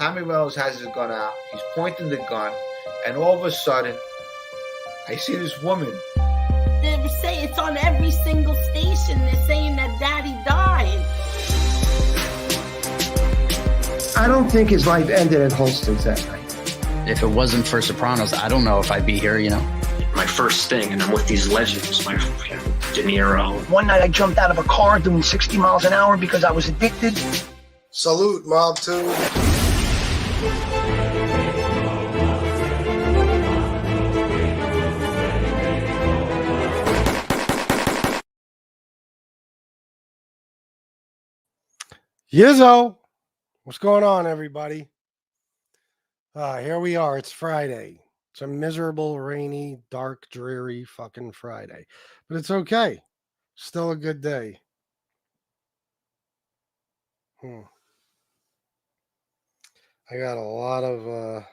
Tommy Reynolds has his gun out. He's pointing the gun, and all of a sudden, I see this woman. They say it's on every single station. They're saying that Daddy died. I don't think his life ended at Holston's that night. If it wasn't for Sopranos, I don't know if I'd be here, you know. My first thing, and I'm with these legends, De Niro. One night I jumped out of a car doing 60 miles an hour because I was addicted. Salute, Mob 2. Yizzo, what's going on, everybody? Here we are. It's Friday. It's a miserable, rainy, dark, dreary fucking Friday. But it's okay. Still a good day. I got a lot of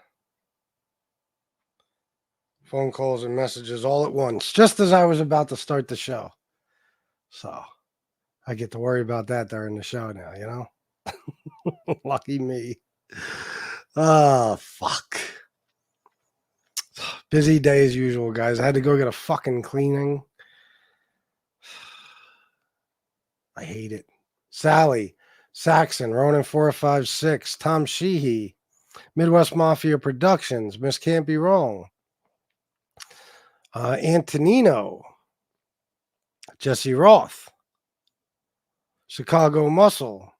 phone calls and messages all at once, just as I was about to start the show. So I get to worry about that during the show now, you know? Lucky me. Oh, fuck. Busy day as usual, guys. I had to go get a fucking cleaning. I hate it. Sally, Saxon, Ronan 456, Tom Sheehy, Midwest Mafia Productions, Miss Can't Be Wrong, Antonino, Jesse Roth, Chicago Muscle,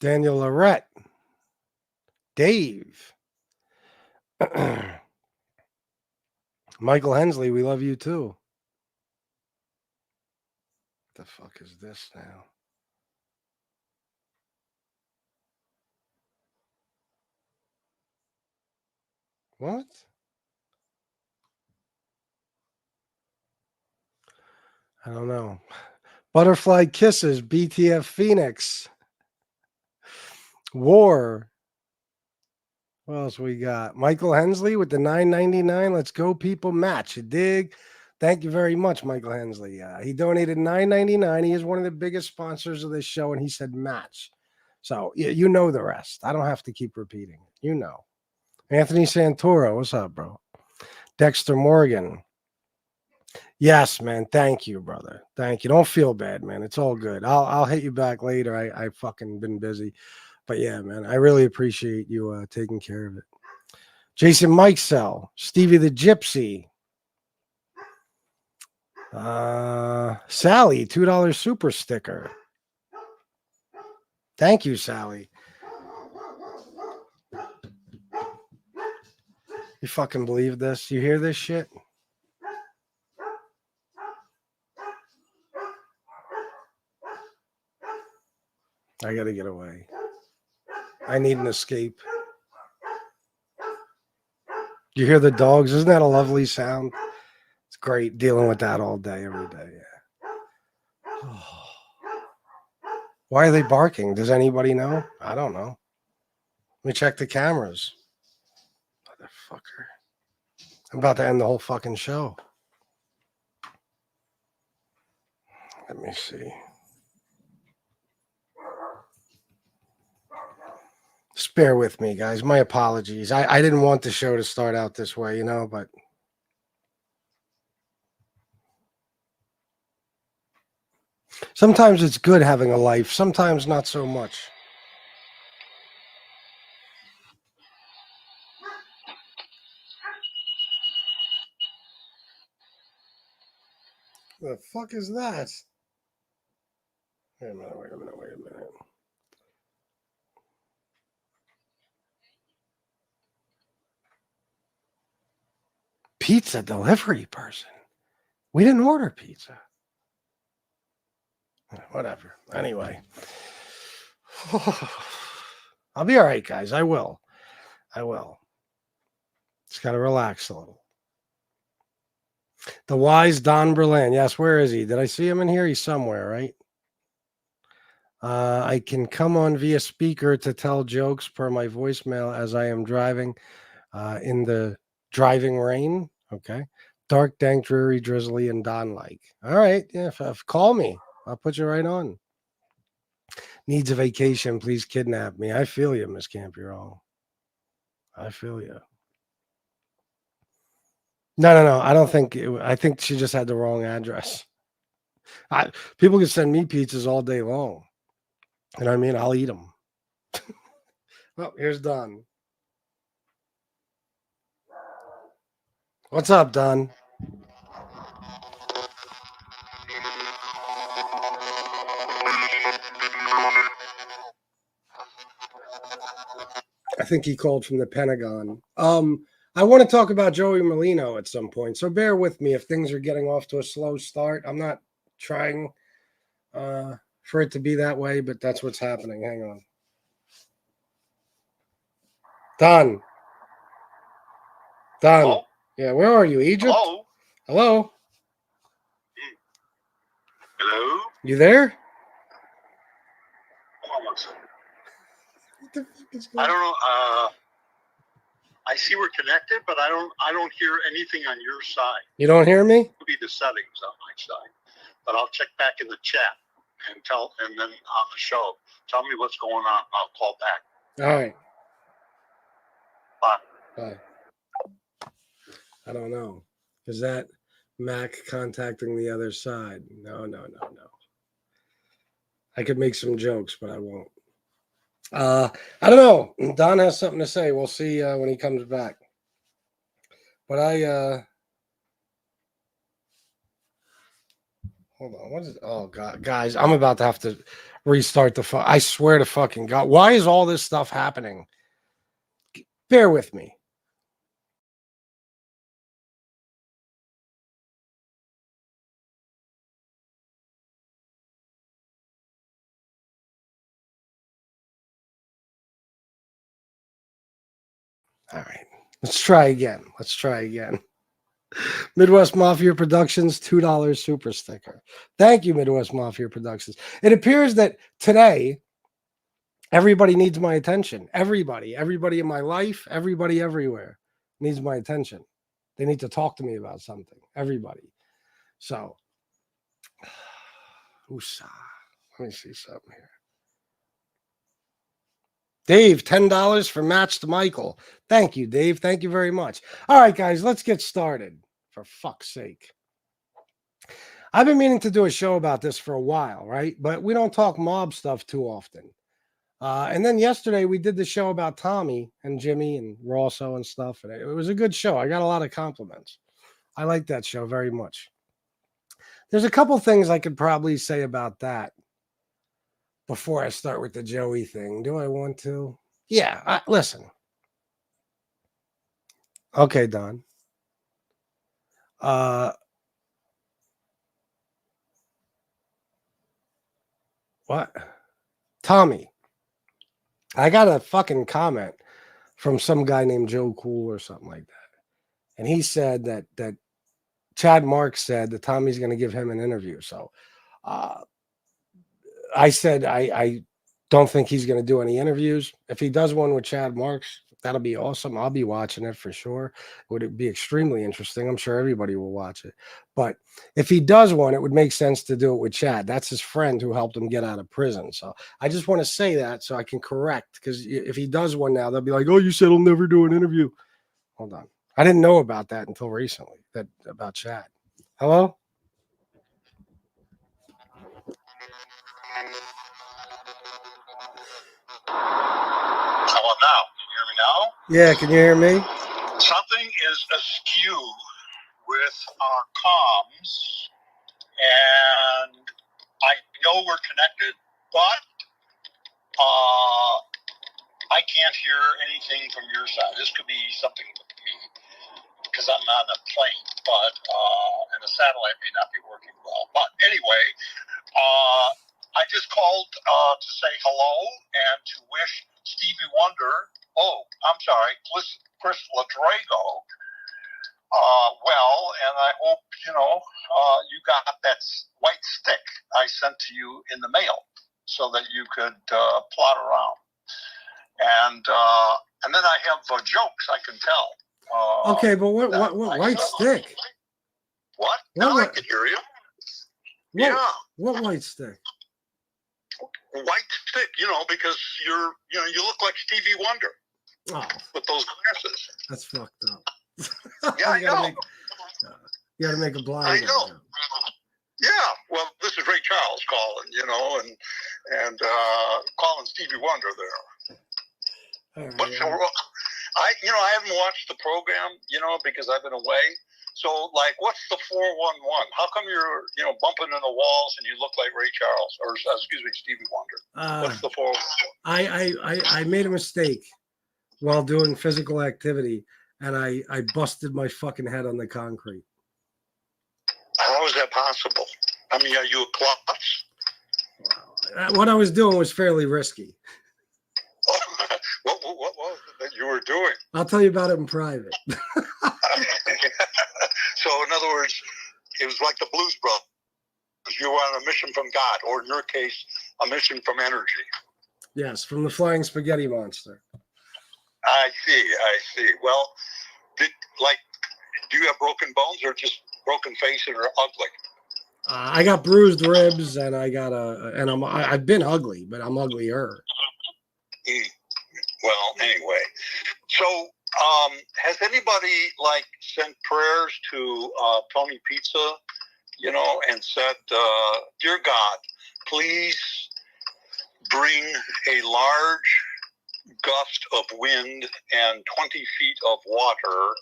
Daniel Lorette, Dave, Michael Hensley, we love you too. What the fuck is this now? What? I don't know. Butterfly Kisses, BTF Phoenix, War. What else we got? Michael Hensley with the $9.99. Let's go, people. Match. You dig? Thank you very much, Michael Hensley. He donated $9.99. He is one of the biggest sponsors of this show, and he said match. So you know the rest. I don't have to keep repeating it. You know. Anthony Santoro, what's up, bro? Dexter Morgan. Yes, man. Thank you, brother. Thank you. Don't feel bad, man. It's all good. I'll hit you back later. I fucking been busy. But yeah, man, I really appreciate you taking care of it. Jason Mikesell, Stevie the Gypsy, Sally, $2 super sticker. Thank you, Sally. You fucking believe this? You hear this shit? I gotta get away. I need an escape. You hear the dogs? Isn't that a lovely sound? It's great dealing with that all day, every day. Yeah. Why are they barking? Does anybody know? I don't know. Let me check the cameras. Motherfucker. I'm about to end the whole fucking show. Let me see. Just bear with me, guys. My apologies. I didn't want the show to start out this way, you know, but sometimes it's good having a life. Sometimes not so much. The fuck is that? Wait a minute. Pizza delivery person. We didn't order pizza. Whatever. Anyway. I'll be all right, guys. I will. Just got to relax a little. The wise Don Berlin. Yes, where is he? Did I see him in here? He's somewhere, right? I can come on via speaker to tell jokes per my voicemail as I am driving in the driving rain. Okay. Dark, dank, dreary, drizzly, and Don-like. All right. Yeah, call me. I'll put you right on. needs a vacation. Please kidnap me. I feel you, Miss Campurell. I feel you. No. I don't think. I think she just had the wrong address. People can send me pizzas all day long. And I mean, I'll eat them. Well, here's Don. What's up, Don? I think he called from the Pentagon. I want to talk about Joey Molino at some point, so bear with me if things are getting off to a slow start. I'm not trying for it to be that way, but that's what's happening. Hang on. Don. Hello? Yeah, where are you, Egypt? Hello? Hello? Hello? You there? Hold on one second. What the fuck is I going on? don't know. I see we're connected, but I don't hear anything on your side. You don't hear me? It could be the settings on my side. But I'll check back in the chat and then on the show. Tell me what's going on. I'll call back. All right. Bye. Bye. I don't know. Is that Mac contacting the other side? No. I could make some jokes, but I won't. I don't know. Don has something to say. We'll see when he comes back. But hold on. What is it? Oh God, guys, I'm about to have to restart the I swear to fucking God. Why is all this stuff happening? Bear with me. All right. Let's try again. Midwest Mafia Productions, $2 super sticker. Thank you, Midwest Mafia Productions. It appears that today, everybody needs my attention. Everybody in my life, everybody everywhere needs my attention. They need to talk to me about something. Everybody. So, let me see something here. Dave, $10 for Match to Michael. Thank you, Dave. Thank you very much. All right, guys, let's get started. For fuck's sake. I've been meaning to do a show about this for a while, right? But we don't talk mob stuff too often. And then yesterday we did the show about Tommy and Jimmy and Rosso and stuff. And it was a good show. I got a lot of compliments. I like that show very much. There's a couple things I could probably say about that before I start with the Joey thing. Do I want to? Yeah, listen. Okay, Don. What? Tommy. I got a fucking comment from some guy named Joe Cool or something like that. And he said that Chad Marks said that Tommy's going to give him an interview. So I said I don't think he's going to do any interviews. If he does one with Chad Marks, that'll be awesome. I'll be watching it for sure. Would it be extremely interesting? I'm sure everybody will watch it. But if he does one, it would make sense to do it with Chad. That's his friend who helped him get out of prison. So I just want to say that so I can correct, because if he does one now, they'll be like, oh, you said he'll never do an interview. Hold on. I didn't know about that until recently, about Chad. Hello? How about now? Can you hear me now? Yeah, can you hear me? Something is askew with our comms, and I know we're connected, but I can't hear anything from your side. This could be something with me, because I'm on a plane, but and the satellite may not be working well. But anyway, I just called to say hello and to wish Stevie Wonder, Chris Ladrago, well, and I hope, you got that white stick I sent to you in the mail so that you could plot around. And then I have jokes I can tell. Okay, but what white stick? What? Now I can hear you. Yeah. What white stick? white stick, because you look like Stevie Wonder Oh, with those glasses. that's fucked up. Yeah, I know. You got to make a blind. I guy know. joke. Yeah, well, this is Ray Charles calling, and calling Stevie Wonder there. All right, But I haven't watched the program, because I've been away. So, like, what's the 411? How come you're, bumping in the walls and you look like Ray Charles, or excuse me, Stevie Wonder? What's the 411? I made a mistake while doing physical activity, and I busted my fucking head on the concrete. How is that possible? I mean, are you a klutz? What I was doing was fairly risky. What was it that you were doing? I'll tell you about it in private. So, in other words, it was like the Blues Brothers. You were on a mission from God, or in your case, a mission from energy. Yes, from the Flying Spaghetti Monster. I see. Well, do you have broken bones or just broken face and are ugly? I got bruised ribs, and I've been ugly, but I'm uglier. Well, anyway, so has anybody sent prayers to Tony Pizza, and said, "Dear God, please bring a large gust of wind and 20 feet of water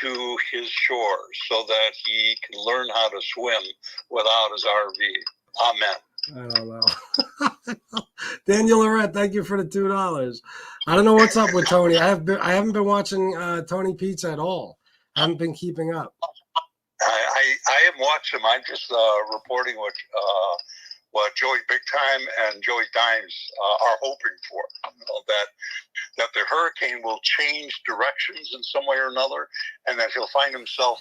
to his shores so that he can learn how to swim without his RV. Amen." I don't know. Daniel Lorette, thank you for the $2. I don't know what's up with Tony. I haven't been watching Tony Pizza at all. I haven't been keeping up. I haven't watched him. I'm just reporting what Joey Big Time and Joey Dimes are hoping for. That the hurricane will change directions in some way or another, and that he'll find himself,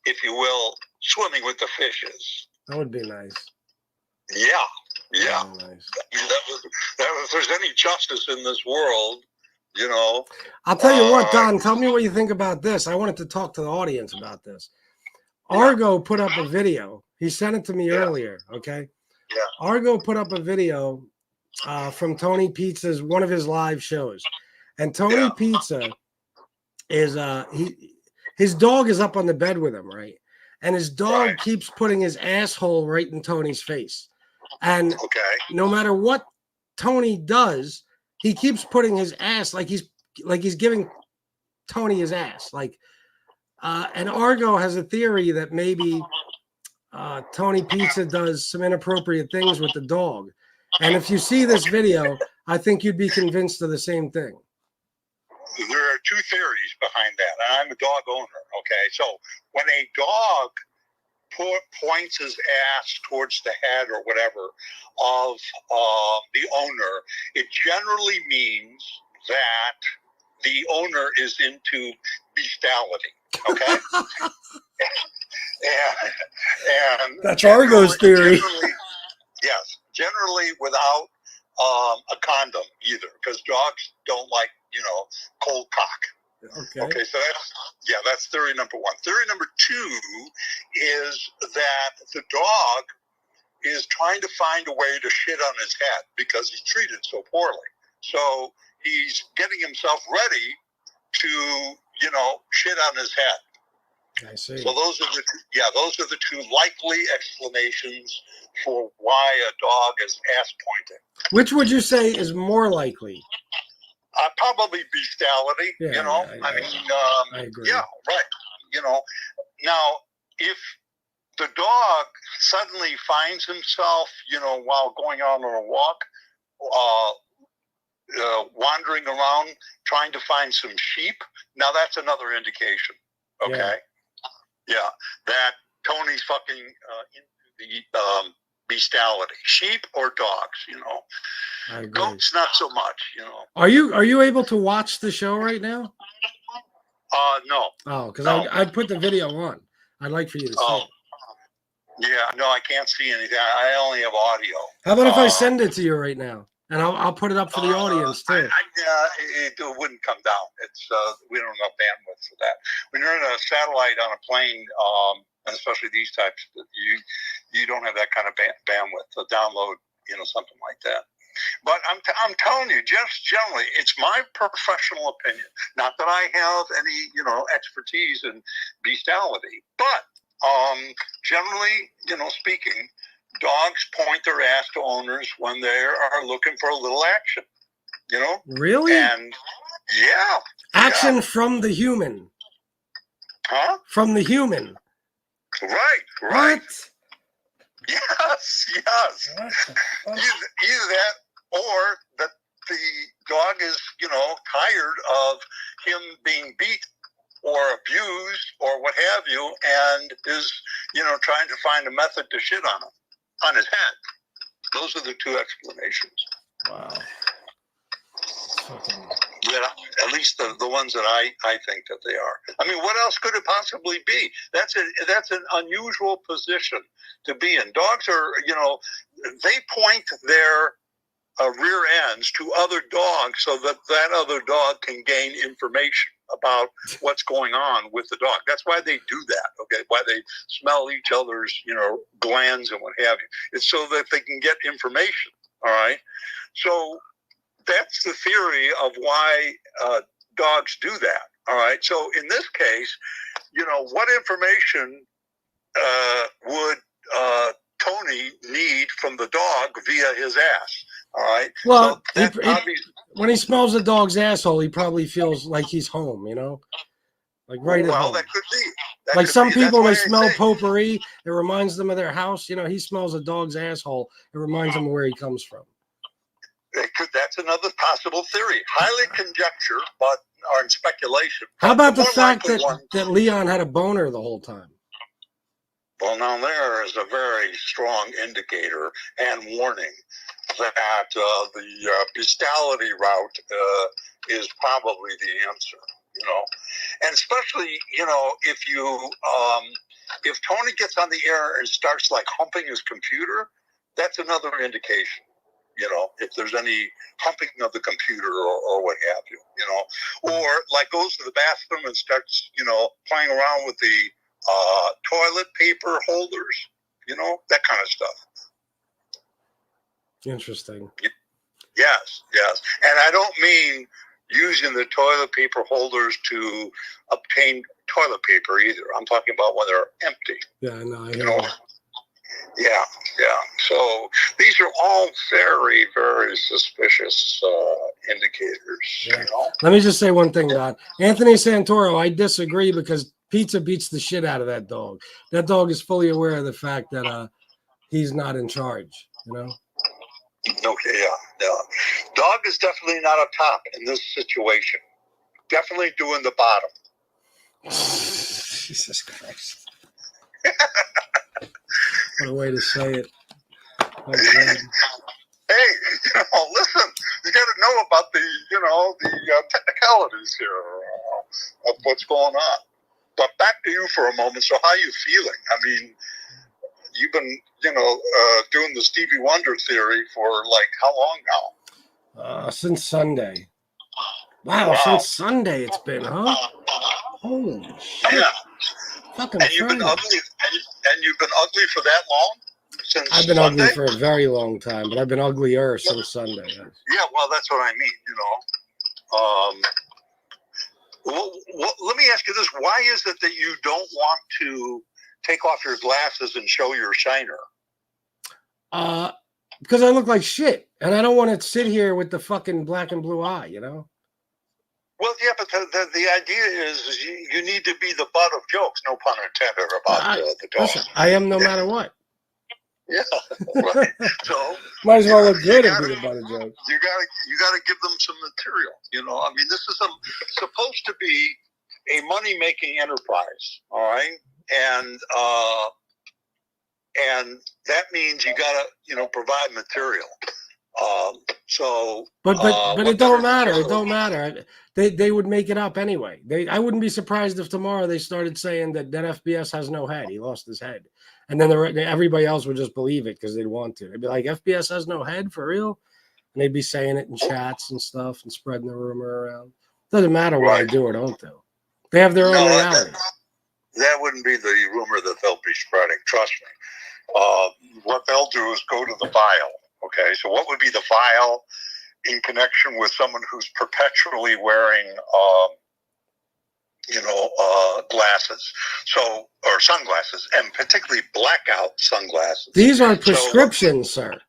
if you will, swimming with the fishes. That would be nice. Yeah. Nice. I mean, if there's any justice in this world, I'll tell you what, Don, tell me what you think about this. I wanted to talk to the audience about this. Argo put up a video. He sent it to me earlier, okay? Yeah. Argo put up a video from Tony Pizza's, one of his live shows. And Tony Pizza is, his dog is up on the bed with him, right? And his dog keeps putting his asshole right in Tony's face. And no matter what Tony does, he keeps putting his ass like he's giving Tony his ass. And Argo has a theory that maybe Tony Pizza does some inappropriate things with the dog. And if you see this video, I think you'd be convinced of the same thing. There are two theories behind that. And I'm a dog owner, okay? So when a dog points his ass towards the head or whatever of the owner, it generally means that the owner is into bestiality, okay? and that's Argo's theory. Generally without a condom either, because dogs don't like, cold cock. Okay, so that's theory number one. Theory number two is that the dog is trying to find a way to shit on his head because he's treated so poorly. So he's getting himself ready to, shit on his head. I see. So those are the two likely explanations for why a dog is ass pointing. Which would you say is more likely? Probably bestiality, I agree. Yeah, right. Now, if the dog suddenly finds himself, while going out on a walk, wandering around trying to find some sheep, now that's another indication, okay? Yeah, that Tony's fucking into the bestiality. Sheep or dogs, I agree. Goats, not so much, Are you able to watch the show right now? No. Oh, because I put the video on. I'd like for you to see it. Yeah, no, I can't see anything. I only have audio. How about if I send it to you right now? And I'll put it up for the audience, too. It wouldn't come down. It's we don't have enough bandwidth for that. When you're in a satellite on a plane, and especially these types, you don't have that kind of bandwidth. The download something like that. But I'm telling you, just generally, it's my professional opinion. Not that I have any, expertise in bestiality, but generally, speaking, dogs point their ass to owners when they are looking for a little action. Really? And yeah, action from the human. Huh? From the human. Right. What? Yes. Either that, or that the dog is, tired of him being beat or abused or what have you, and is, trying to find a method to shit on him, on his head. Those are the two explanations. Wow. Yeah, at least the ones that I think that they are. I mean, what else could it possibly be? That's an unusual position to be in. Dogs are, they point their rear ends to other dogs so that other dog can gain information about what's going on with the dog. That's why they do that, okay? Why they smell each other's, glands and what have you. It's so that they can get information, all right? So that's the theory of why dogs do that, all right? So in this case, what information would Tony need from the dog via his ass? All right. Well, so when he smells a dog's asshole, he probably feels like he's home, like right at home. Well, that could be. Like some people, they smell potpourri. It reminds them of their house. He smells a dog's asshole. It reminds him where he comes from. That's another possible theory. Highly conjecture, but or in speculation. How about the fact that Leon had a boner the whole time? Well, now there is a very strong indicator and warning that the bestiality route is probably the answer, and especially, if Tony gets on the air and starts like humping his computer, that's another indication, if there's any humping of the computer or what have you, or like goes to the bathroom and starts, playing around with the toilet paper holders, that kind of stuff. Interesting. Yes. And I don't mean using the toilet paper holders to obtain toilet paper either. I'm talking about when they're empty. Yeah, no, Yeah. So these are all very, very suspicious indicators. Yeah. Let me just say one thing, Don. Anthony Santoro, I disagree because Pizza beats the shit out of that dog. That dog is fully aware of the fact that he's not in charge, Okay, yeah. Dog is definitely not up top in this situation. Definitely doing the bottom. Jesus Christ. What a way to say it. Oh, hey, listen, you got to know about the technicalities here of what's going on. But back to you for a moment. So how are you feeling? I mean, you've been, doing the Stevie Wonder theory for like how long now? Since Sunday. Wow, since Sunday it's been, huh? Holy shit. Yeah. Fucking and you've been ugly, and you've been ugly for that long? Since I've been Sunday? ugly for a very long time, but I've been uglier since Sunday. Yes. Yeah, well, that's what I mean, Well, let me ask you this. Why is it that you don't want to take off your glasses and show your shiner? Because I look like shit, and I don't want to sit here with the fucking black and blue eye, Well, yeah, but the idea is you need to be the butt of jokes, no pun intended, about the dog. Listen, I am no matter what. Yeah, right. So might as well look good and be the butt of jokes. You gotta give them some material. I mean, this is supposed to be a money-making enterprise, all right, and that means you gotta provide material. But it don't matter. It don't matter. They would make it up anyway. I wouldn't be surprised if tomorrow they started saying that FBS has no head. He lost his head, and then everybody else would just believe it because they'd want to. They'd be like, FBS has no head for real, and they'd be saying it in chats and stuff and spreading the rumor around. Doesn't matter what I do or don't do. They have their own reality. That wouldn't be the rumor that they'll be spreading. Trust me. What they'll do is go to the file. Okay, so what would be the file in connection with someone who's perpetually wearing, glasses, or sunglasses, and particularly blackout sunglasses. These are prescriptions, sir.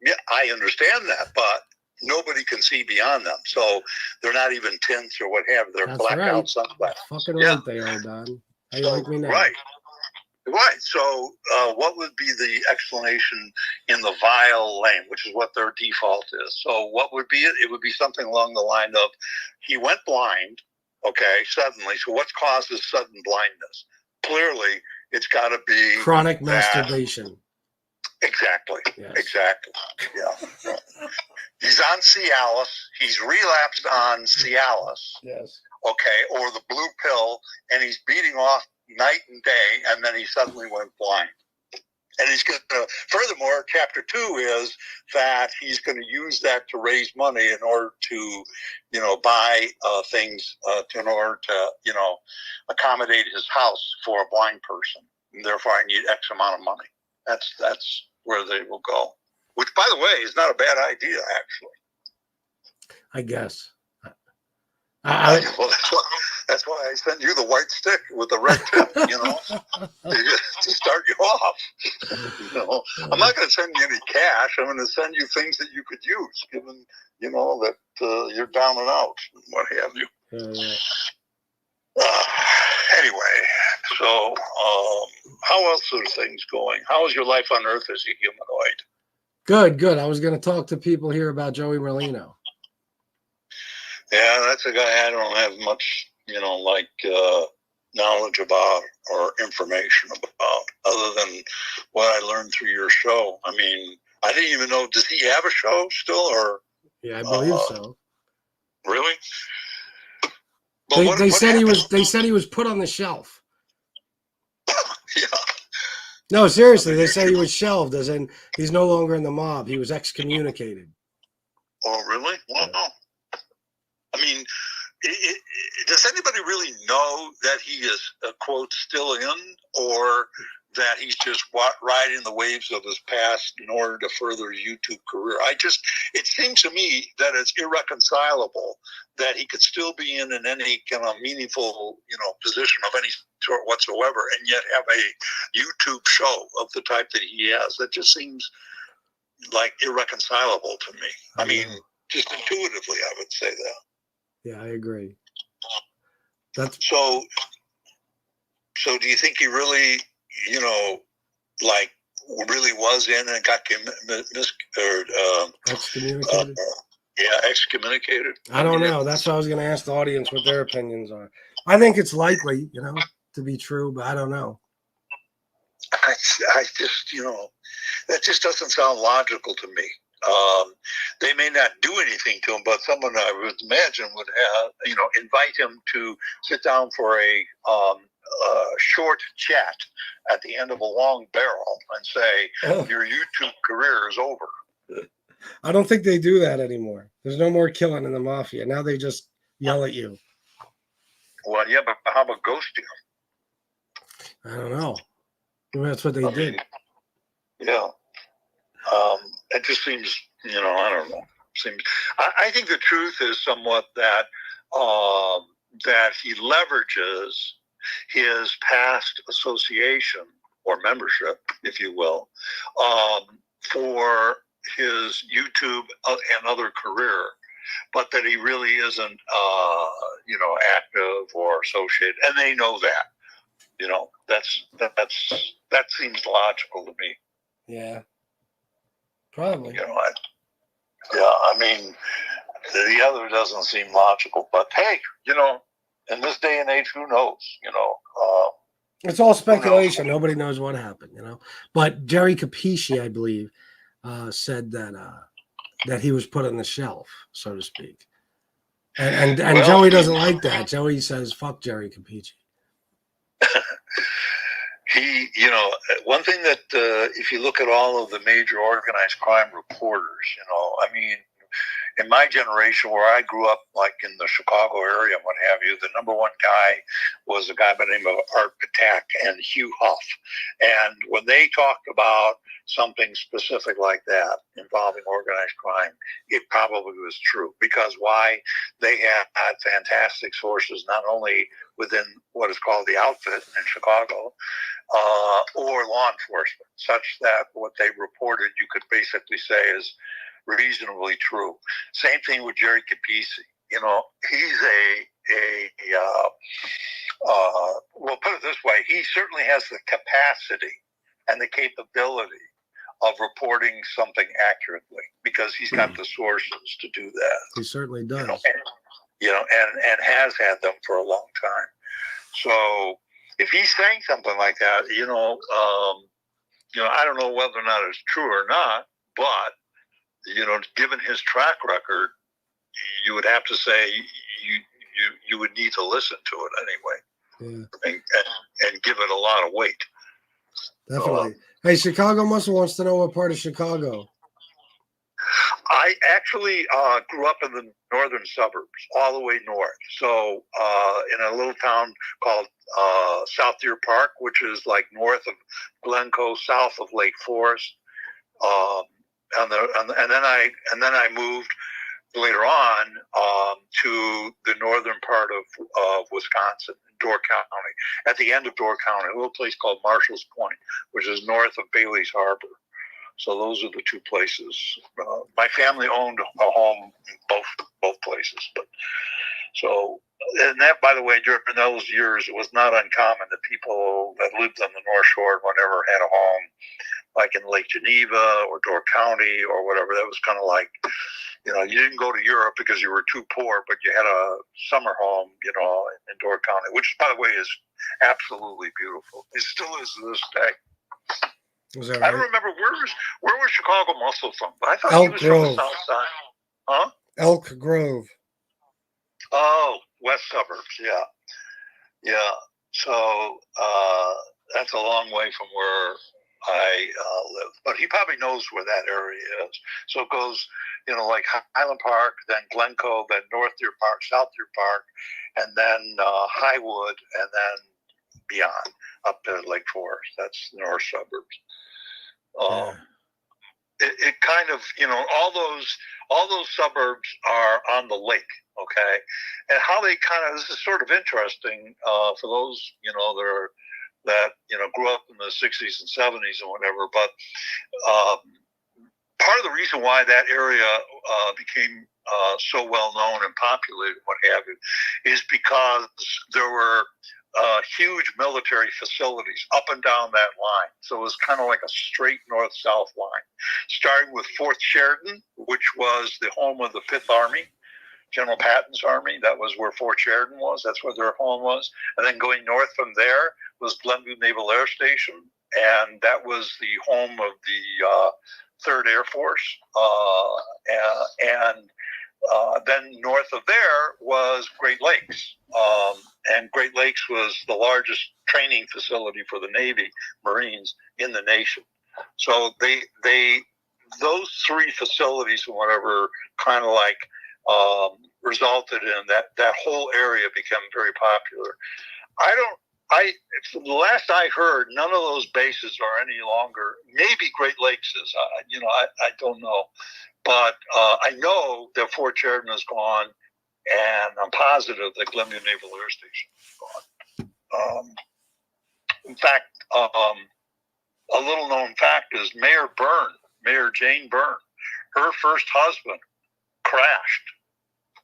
Yeah, I understand that, but nobody can see beyond them, so they're not even tints or what have you. They're That's blackout right. sunglasses. Fucking Yeah. right they are, Don. How you like me now? Right. So, what would be the explanation in the vial lane, which is what their default is? So, what would be it? It would be something along the line of, he went blind, okay, suddenly. So, what causes sudden blindness? Clearly, it's got to be Chronic masturbation. Exactly. Yes. Exactly. Yeah. He's on Cialis. He's relapsed on Cialis. Yes. Okay, or the blue pill, and he's beating off night and day, and then he suddenly went blind. And he's going to, furthermore, chapter 2 is that he's going to use that to raise money in order to, buy things in order to, accommodate his house for a blind person. And therefore, I need X amount of money. That's where they will go. Which, by the way, is not a bad idea, actually. I guess. Well, that's why I sent you the white stick with the red tip, to start you off. I'm not going to send you any cash. I'm going to send you things that you could use, given, that you're down and out and what have you. Anyway, so how else are things going? How is your life on Earth as a humanoid? Good. I was going to talk to people here about Joey Merlino. Yeah, that's a guy I don't have much, knowledge about or information about, other than what I learned through your show. I mean, I didn't even know, does he have a show still, or? Yeah, I believe so. Really? They said he was put on the shelf. Yeah. No, seriously, they said he was shelved, as in he's no longer in the mob. He was excommunicated. Oh, really? Wow. I mean, does anybody really know that he is, quote, still in, or that he's just riding the waves of his past in order to further his YouTube career? It seems to me that it's irreconcilable that he could still be in any kind of meaningful, position of any sort whatsoever, and yet have a YouTube show of the type that he has. That just seems like irreconcilable to me. I mean, just intuitively, I would say that. Yeah, I agree. So do you think he really, really was in and got excommunicated? Excommunicated? I don't know. That's what I was going to ask the audience what their opinions are. I think it's likely, to be true, but I don't know. I just, that just doesn't sound logical to me. They may not do anything to him, but someone I would imagine would have, invite him to sit down for a short chat at the end of a long barrel and say, your YouTube career is over. I don't think they do that anymore. There's no more killing in the mafia. Now they just yell at you. Well, yeah, but how about ghosting him? I don't know. Maybe that's what they did. Yeah. It just seems, I don't know. I think the truth is somewhat that that he leverages his past association or membership, if you will, for his YouTube and other career, but that he really isn't, active or associated, and they know that. That seems logical to me. Yeah. Probably. I mean, the other doesn't seem logical, but hey, in this day and age, who knows? It's all speculation. Nobody knows what happened, But Jerry Capisci, I believe, said that he was put on the shelf, so to speak. And Joey doesn't like that. Joey says, "Fuck Jerry Capisci." He, one thing that if you look at all of the major organized crime reporters, I mean, in my generation, where I grew up, like in the Chicago area and what have you, the number one guy was a guy by the name of Art Patak and Hugh Huff. And when they talked about something specific like that involving organized crime, it probably was true. Because why? They had fantastic sources, not only within what is called the outfit in Chicago, or law enforcement, such that what they reported you could basically say is reasonably true. Same thing with Jerry Capisi. You know, he's well, put it this way, he certainly has the capacity and the capability of reporting something accurately because he's got the sources to do that. He certainly does. And has had them for a long time. So if he's saying something like that, I don't know whether or not it's true or not, but given his track record, you would have to say you would need to listen to it anyway, and give it a lot of weight. Definitely. Hey, Chicago Muscle wants to know what part of Chicago. I actually grew up in the northern suburbs, all the way north. So in a little town called South Deer Park, which is like north of Glencoe, south of Lake Forest. And then I moved later on to the northern part of Wisconsin, Door County. At the end of Door County, a little place called Marshall's Point, which is north of Bailey's Harbor. So those are the two places. My family owned a home in both places. And that, by the way, during those years, it was not uncommon that people that lived on the North Shore, whatever, had a home like in Lake Geneva or Door County or whatever. That was kind of like, you didn't go to Europe because you were too poor, but you had a summer home, in Door County, which, by the way, is absolutely beautiful. It still is to this day. Right? I don't remember where was Chicago Muscle from, but I thought Elk he was Grove. from the South Side. Huh? Elk Grove. Oh, west suburbs. Yeah. So that's a long way from where I live, but he probably knows where that area is. So it goes, like Highland Park, then Glencoe, then North Deer Park, South Deer Park, and then Highwood, and then beyond up to Lake Forest. That's the north suburbs. It kind of, all those suburbs are on the lake, okay? And how they this is sort of interesting for those, that grew up in the 60s and 70s and whatever, but part of the reason why that area became so well known and populated, what have you, is because there were huge military facilities up and down that line. So it was kind of like a straight north-south line, starting with Fort Sheridan, which was the home of the 5th Army, General Patton's Army. That was where Fort Sheridan was. That's where their home was. And then going north from there was Glenview Naval Air Station, and that was the home of the 3rd Air Force. Then north of there was Great Lakes. And Great Lakes was the largest training facility for the Navy, Marines in the nation. So those three facilities and whatever kind of like resulted in that whole area became very popular. The last I heard, none of those bases are any longer. Maybe Great Lakes is, I don't know. But I know that Fort Sheridan is gone, and I'm positive that Glenview Naval Air Station is gone. In fact, a little known fact is Mayor Jane Byrne, her first husband crashed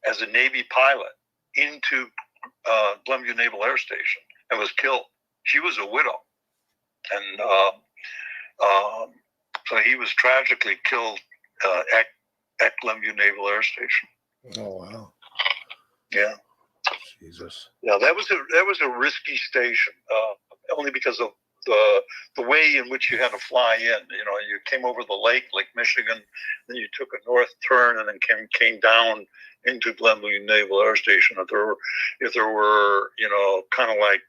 as a Navy pilot into Glenview Naval Air Station and was killed. She was a widow, and so he was tragically killed at Glenview Naval Air Station. Oh wow! Yeah. Jesus. Yeah, that was a risky station, only because of the way in which you had to fly in. You came over the Lake Michigan, then you took a north turn, and then came down into Glenview Naval Air Station. If there were kind of like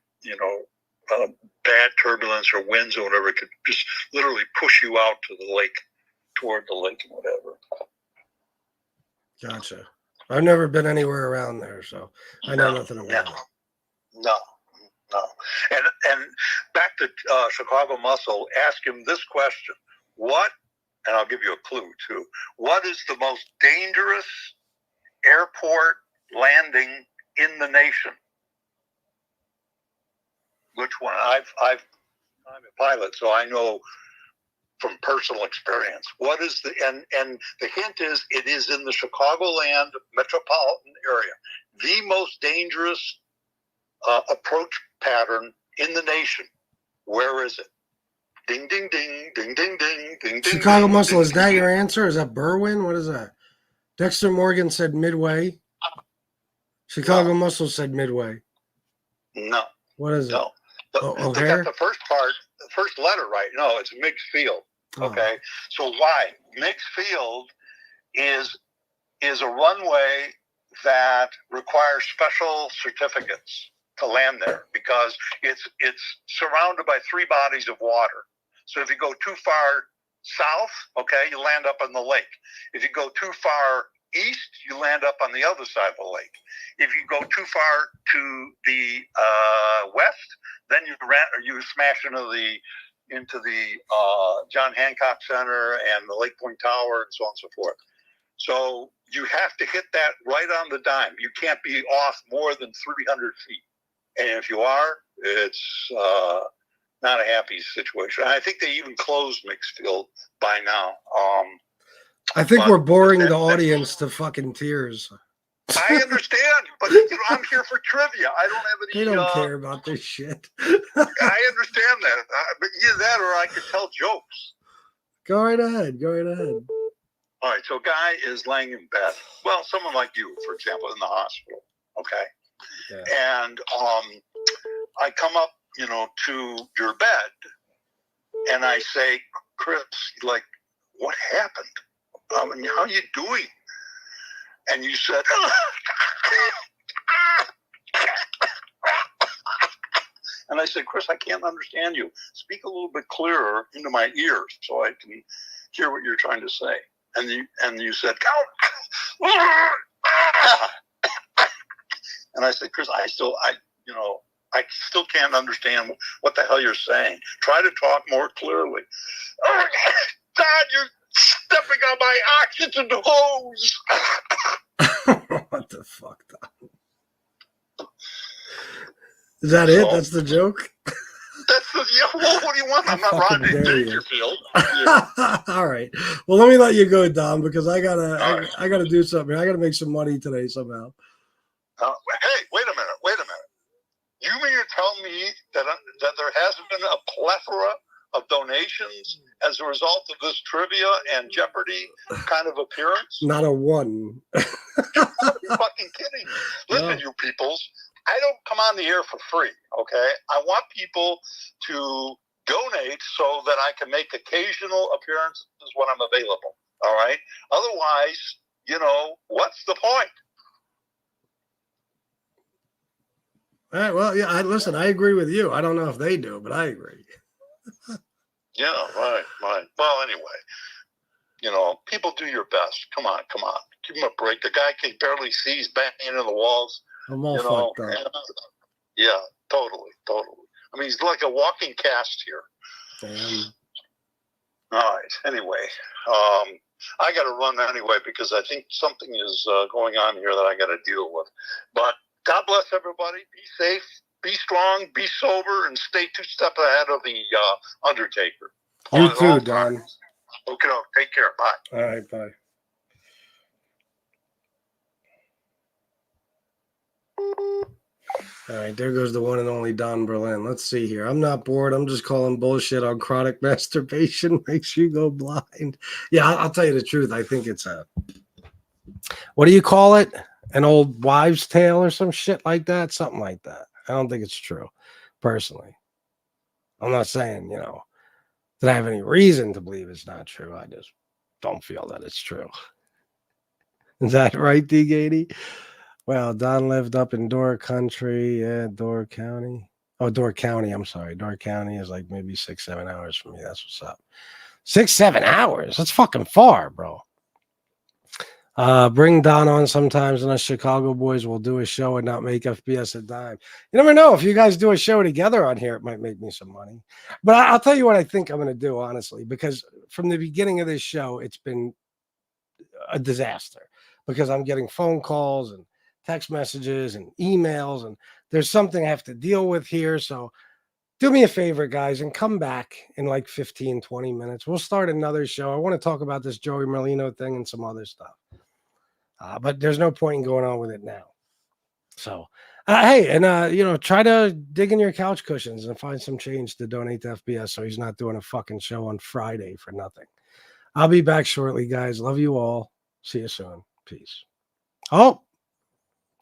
bad turbulence or winds or whatever, it could just literally push you out to the lake, toward the lake and whatever. Gotcha. I've never been anywhere around there, so I know nothing about it. No. And back to Chicago Muscle, ask him this question. What, and I'll give you a clue too, what is the most dangerous airport landing in the nation? Which one? I'm a pilot, so I know from personal experience. What is the and the hint is it is in the Chicagoland metropolitan area. The most dangerous approach pattern in the nation. Where is it? Ding ding ding ding ding ding ding. Chicago ding, Muscle, ding, is that ding. your answer? Is that Berwyn? What is that? Dexter Morgan said Midway. Chicago Muscle said Midway. No. What is it? No. They O'Hare? got the first part, the first letter right. No, it's Meigs Field. Okay. So why? Meigs Field is a runway that requires special certificates to land there because it's surrounded by 3 bodies of water. So if you go too far south, okay, you land up on the lake. If you go too far east, you land up on the other side of the lake. If you go too far to the west, then you smash into the John Hancock Center and the Lake Point Tower and so on and so forth. So you have to hit that right on the dime. You can't be off more than 300 feet. And if you are, it's not a happy situation. I think they even closed Meigs Field by now. I think we're boring the audience to fucking tears. I understand, but I'm here for trivia. I don't have any. They don't care about this shit. I understand that, but either that or I could tell jokes. Go right ahead. Go right ahead. All right, so a guy is laying in bed. Well, someone like you, for example, in the hospital. Okay, yeah. And I come up, to your bed, and I say, Chris, like, what happened? How are you doing? And you said, and I said, Chris, I can't understand you. Speak a little bit clearer into my ears so I can hear what you're trying to say. And you said, and I said, Chris, I still can't understand what the hell you're saying. Try to talk more clearly. Oh, God, you're stepping on my oxygen hose. What the fuck, Don? Is that it? That's the joke? That's the, well, what do you want? I'm not Rodney Dangerfield. Yeah. All right. Well, let me let you go, Don, because I gotta do something. I gotta make some money today somehow. Hey, wait a minute. You mean to tell me that there hasn't been a plethora of donations as a result of this trivia and Jeopardy kind of appearance? Not a one. You're fucking kidding me. Listen, you peoples, I don't come on the air for free, okay? I want people to donate so that I can make occasional appearances when I'm available, all right? Otherwise, what's the point? All right, well, yeah, listen, I agree with you. I don't know if they do, but I agree. Yeah, right. Well, anyway, people do your best. Come on. Give him a break. The guy can barely see. He's banging into the walls. I'm all fucked up. Yeah, totally. I mean, he's like a walking cast here. Damn. All right. Anyway, I got to run anyway because I think something is going on here that I got to deal with. But God bless everybody. Be safe. Be strong, be sober, and stay 2 steps ahead of the Undertaker. You too, Don. Okay, take care. Bye. All right, bye. All right, there goes the one and only Don Berlin. Let's see here. I'm not bored. I'm just calling bullshit on chronic masturbation makes you go blind. Yeah, I'll tell you the truth. I think it's what do you call it? An old wives' tale or some shit like that? Something like that. I don't think it's true, personally. I'm not saying, that I have any reason to believe it's not true. I just don't feel that it's true. Is that right, D-Gady? Well, Don lived up in Door Country. Yeah, Door County. Oh, Door County. I'm sorry. Door County is like maybe 6-7 hours from me. That's what's up. 6-7 hours? That's fucking far, bro. Bring Don on sometimes, and us Chicago boys will do a show and not make FBS a dime. You never know. If you guys do a show together on here, it might make me some money. But I'll tell you what I think I'm going to do, honestly, because from the beginning of this show, it's been a disaster because I'm getting phone calls and text messages and emails, and there's something I have to deal with here. So do me a favor, guys, and come back in like 15, 20 minutes. We'll start another show. I want to talk about this Joey Merlino thing and some other stuff. But there's no point in going on with it now. So, hey, and, try to dig in your couch cushions and find some change to donate to FBS so he's not doing a fucking show on Friday for nothing. I'll be back shortly, guys. Love you all. See you soon. Peace. Oh,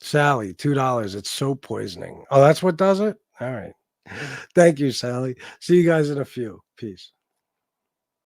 Sally, $2. It's soap poisoning. Oh, that's what does it? All right. Thank you, Sally. See you guys in a few. Peace.